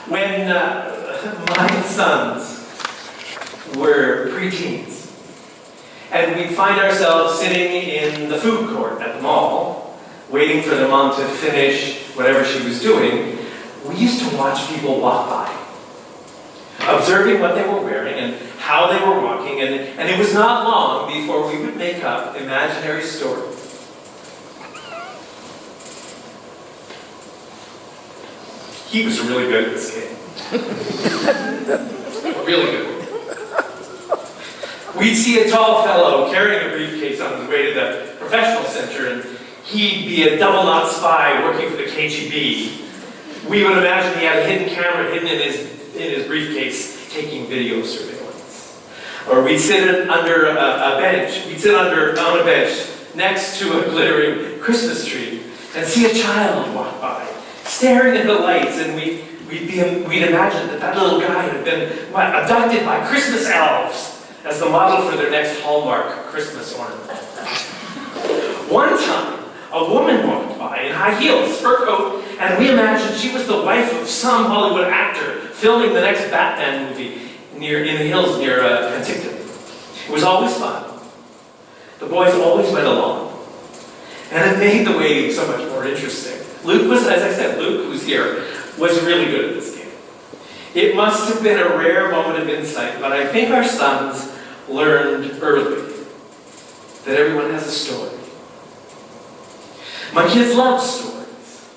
When my sons were preteens, and we'd find ourselves sitting in the food court at the mall, waiting for their mom to finish whatever she was doing, we used to watch people walk by, observing what they were wearing and how they were walking, and it was not long before we would make up imaginary stories. He was really good at this game. Really good. We'd see a tall fellow carrying a briefcase on his way to the professional center, and he'd be a double-knot spy working for the KGB. We would imagine he had a hidden camera hidden in his briefcase taking video surveillance. Or we'd sit under a bench. We'd sit on a bench next to a glittering Christmas tree and see a child walk by, staring at the lights, and we'd imagine that little guy had been abducted by Christmas elves as the model for their next Hallmark Christmas ornament. One time, a woman walked by in high heels, fur coat, and we imagined she was the wife of some Hollywood actor filming the next Batman movie in the hills near Penticton. It was always fun. The boys always went along, and it made the waiting so much more interesting. Luke was, as I said, Luke, who's here, was really good at this game. It must have been a rare moment of insight, but I think our sons learned early that everyone has a story. My kids love stories,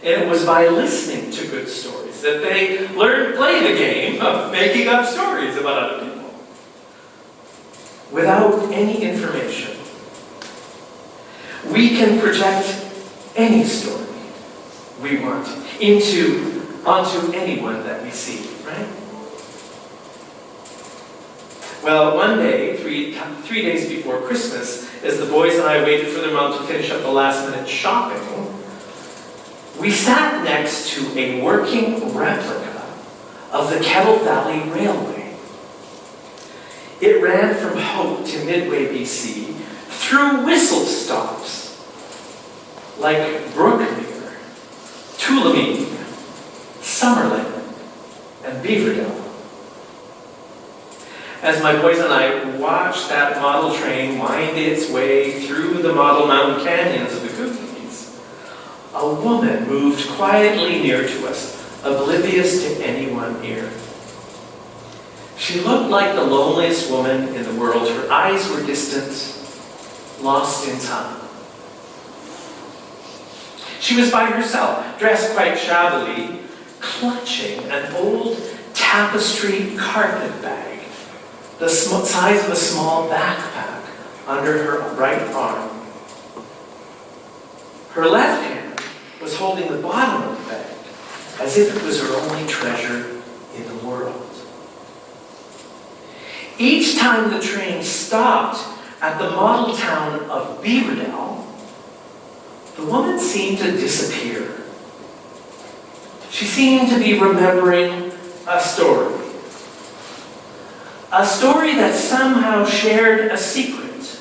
and it was by listening to good stories that they learned to play the game of making up stories about other people. Without any information, we can project any story we want onto anyone that we see, right? Well, one day, three days before Christmas, as the boys and I waited for their mom to finish up the last-minute shopping, we sat next to a working replica of the Kettle Valley Railway. It ran from Hope to Midway, BC, through whistle stops like Brookmere, Tulameen, Summerlin, and Beaverdale. As my boys and I watched that model train wind its way through the Model Mountain canyons of the Kootenays, a woman moved quietly near to us, oblivious to anyone near. She looked like the loneliest woman in the world. Her eyes were distant, lost in time. She was by herself, dressed quite shabbily, clutching an old tapestry carpet bag, the size of a small backpack, under her right arm. Her left hand was holding the bottom of the bag, as if it was her only treasure in the world. Each time the train stopped at the model town of Beaverdale, the woman seemed to disappear. She seemed to be remembering a story. A story that somehow shared a secret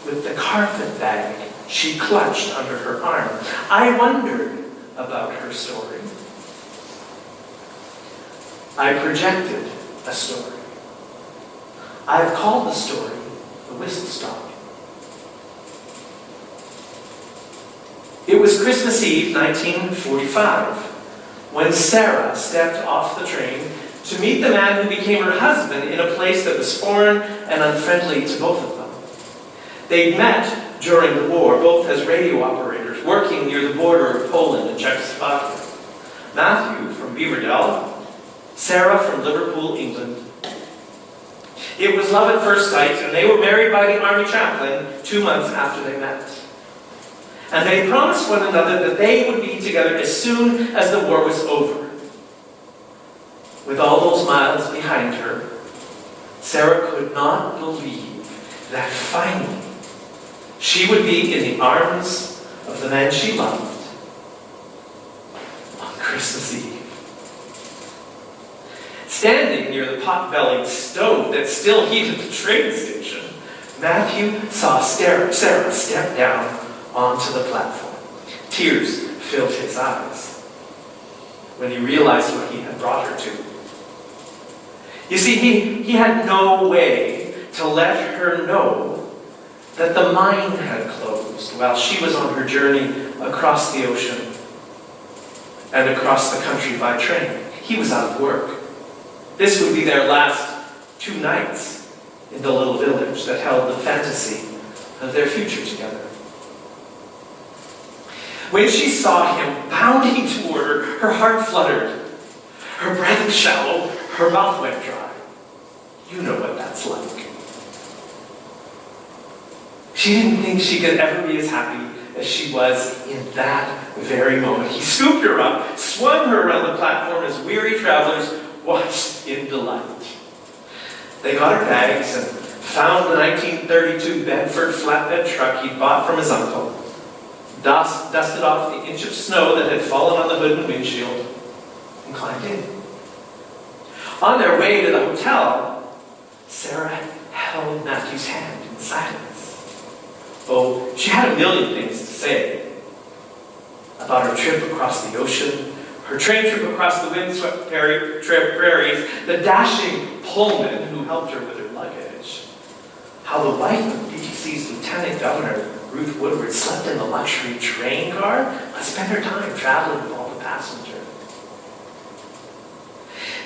with the carpet bag she clutched under her arm. I wondered about her story. I projected a story. I've called the story The Whistle Stop. It was Christmas Eve, 1945, when Sarah stepped off the train to meet the man who became her husband in a place that was foreign and unfriendly to both of them. They'd met during the war, both as radio operators, working near the border of Poland and Czechoslovakia. Matthew from Beaverdale, Sarah from Liverpool, England. It was love at first sight, and they were married by the army chaplain 2 months after they met. And they promised one another that they would be together as soon as the war was over. With all those miles behind her, Sarah could not believe that finally she would be in the arms of the man she loved on Christmas Eve. Standing near the pot-bellied stove that still heated the train station, Matthew saw Sarah step down onto the platform. Tears filled his eyes. when he realized what he had brought her to. You see, he had no way to let her know that the mine had closed while she was on her journey across the ocean and across the country by train. He was out of work. This would be their last 2 nights in the little village that held the fantasy of their future together. When she saw him bounding toward her, her heart fluttered, her breath was shallow, her mouth went dry. You know what that's like. She didn't think she could ever be as happy as she was in that very moment. He scooped her up, swung her around the platform as weary travelers watched in delight. They got her bags and found the 1932 Bedford flatbed truck he'd bought from his uncle, dusted off the inch of snow that had fallen on the hood and windshield, and climbed in. On their way to the hotel, Sarah held Matthew's hand in silence. Oh, she had a million things to say about her trip across the ocean, her train trip across the windswept prairies, the dashing Pullman who helped her with her luggage, how the wife of BTC's Lieutenant Governor, Ruth Woodward, slept in the luxury train car and spent her time traveling with all the passengers.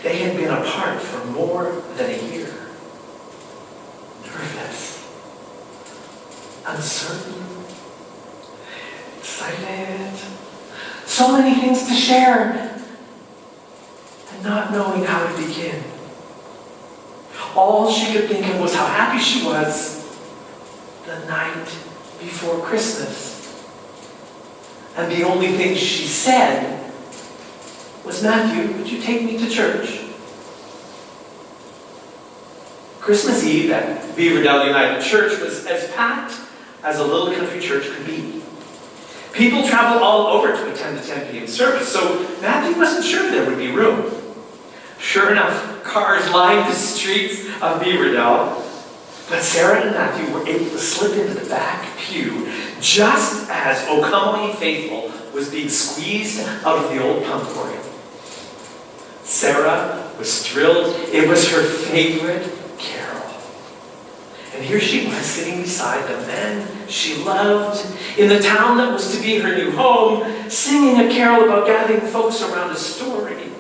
They had been apart for more than a year. Nervous, uncertain, excited, so many things to share, and not knowing how to begin. All she could think of was how happy she was the night before Christmas. And the only thing she said was, "Matthew, would you take me to church?" Christmas Eve at Beaverdale United Church was as packed as a little country church could be. People traveled all over to attend the 10 p.m. service, so Matthew wasn't sure there would be room. Sure enough, cars lined the streets of Beaverdale, but Sarah and Matthew were able to slip into the back pew just as O Come All Ye Faithful was being squeezed out of the old pumporium. Sarah was thrilled. It was her favorite carol. And here she was sitting beside the man she loved in the town that was to be her new home, singing a carol about gathering folks around a story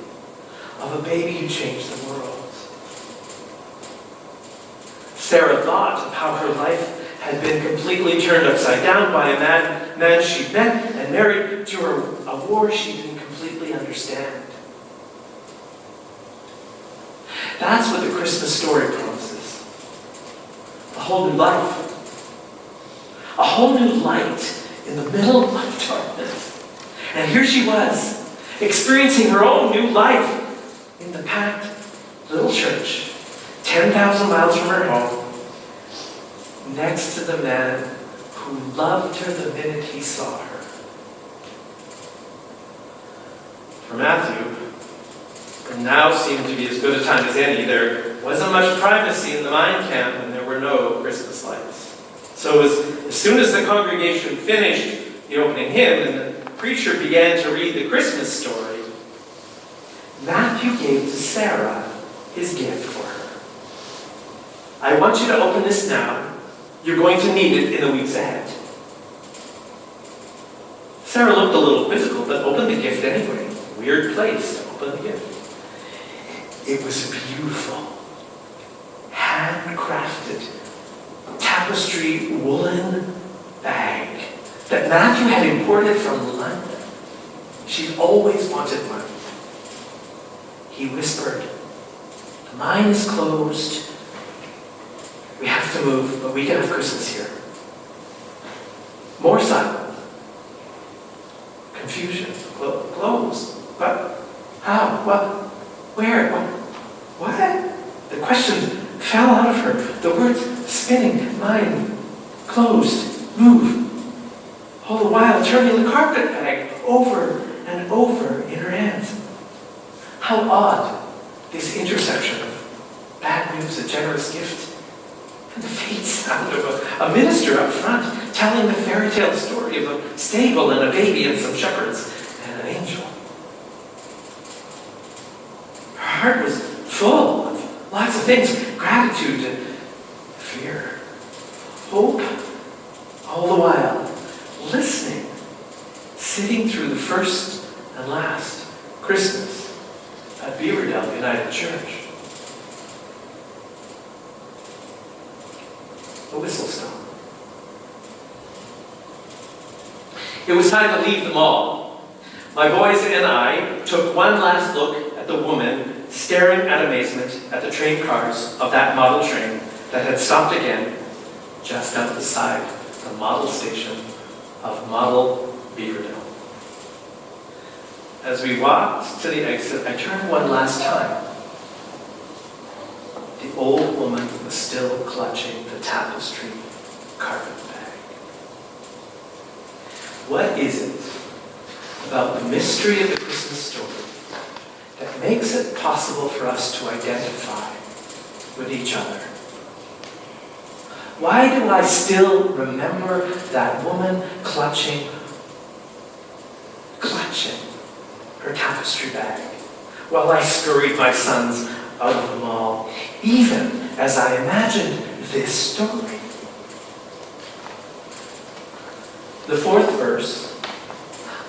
of a baby who changed the world. Sarah thought of how her life had been completely turned upside down by a man she'd met and married to a war she didn't completely understand. That's what the Christmas story promises. A whole new life. A whole new light in the middle of darkness. And here she was, experiencing her own new life in the packed little church, 10,000 miles from her home, next to the man who loved her the minute he saw her. For Matthew, there now seemed to be as good a time as any. There wasn't much privacy in the mine camp, and there were no Christmas lights. So as soon as the congregation finished the opening hymn and the preacher began to read the Christmas story, Matthew gave to Sarah his gift for her. I want you to open this now. You're going to need it in the weeks ahead. Sarah looked a little quizzical, but opened the gift anyway. Weird place to open the gift. It was a beautiful, handcrafted, tapestry woolen bag that Matthew had imported from London. She'd always wanted one. He whispered, "The mine is closed. We have to move, but we can have Christmas here." More silence. Confusion. Closed. What? How? What? Where? What? The questions fell out of her. The words spinning. Mine. Closed. Move. All the while turning the carpet bag over and over in her hands. How odd, this intersection of bad news, a generous gift, and the faint sound of a minister up front telling the fairy tale story of a stable and a baby and some shepherds and an angel. heart was full of lots of things: gratitude and fear, hope, all the while listening, sitting through the first and last Christmas at Beaverdale United Church. The whistle stopped. It was time to leave the mall. My boys and I took one last look at the woman staring at amazement at the train cars of that model train that had stopped again just outside the model station of Model Beaverdale. As we walked to the exit, I turned one last time. The old woman was still clutching the tapestry carpet bag. What is it about the mystery of the Christmas story that makes it possible for us to identify with each other? Why do I still remember that woman clutching her tapestry bag while I scurried my sons out of the mall, even as I imagined this story? The fourth verse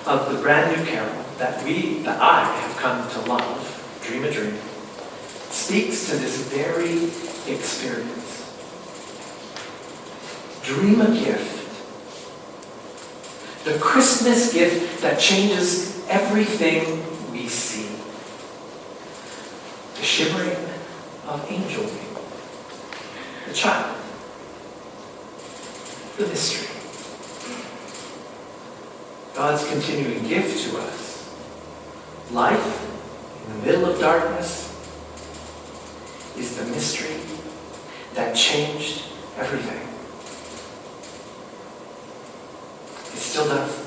of the brand new carol that I have come to love, Dream a Dream, speaks to this very experience. Dream a gift. The Christmas gift that changes everything we see. The shimmering of angel wing. The child. The mystery. God's continuing gift to us. Life in the middle of darkness is the mystery that changed everything. It still does.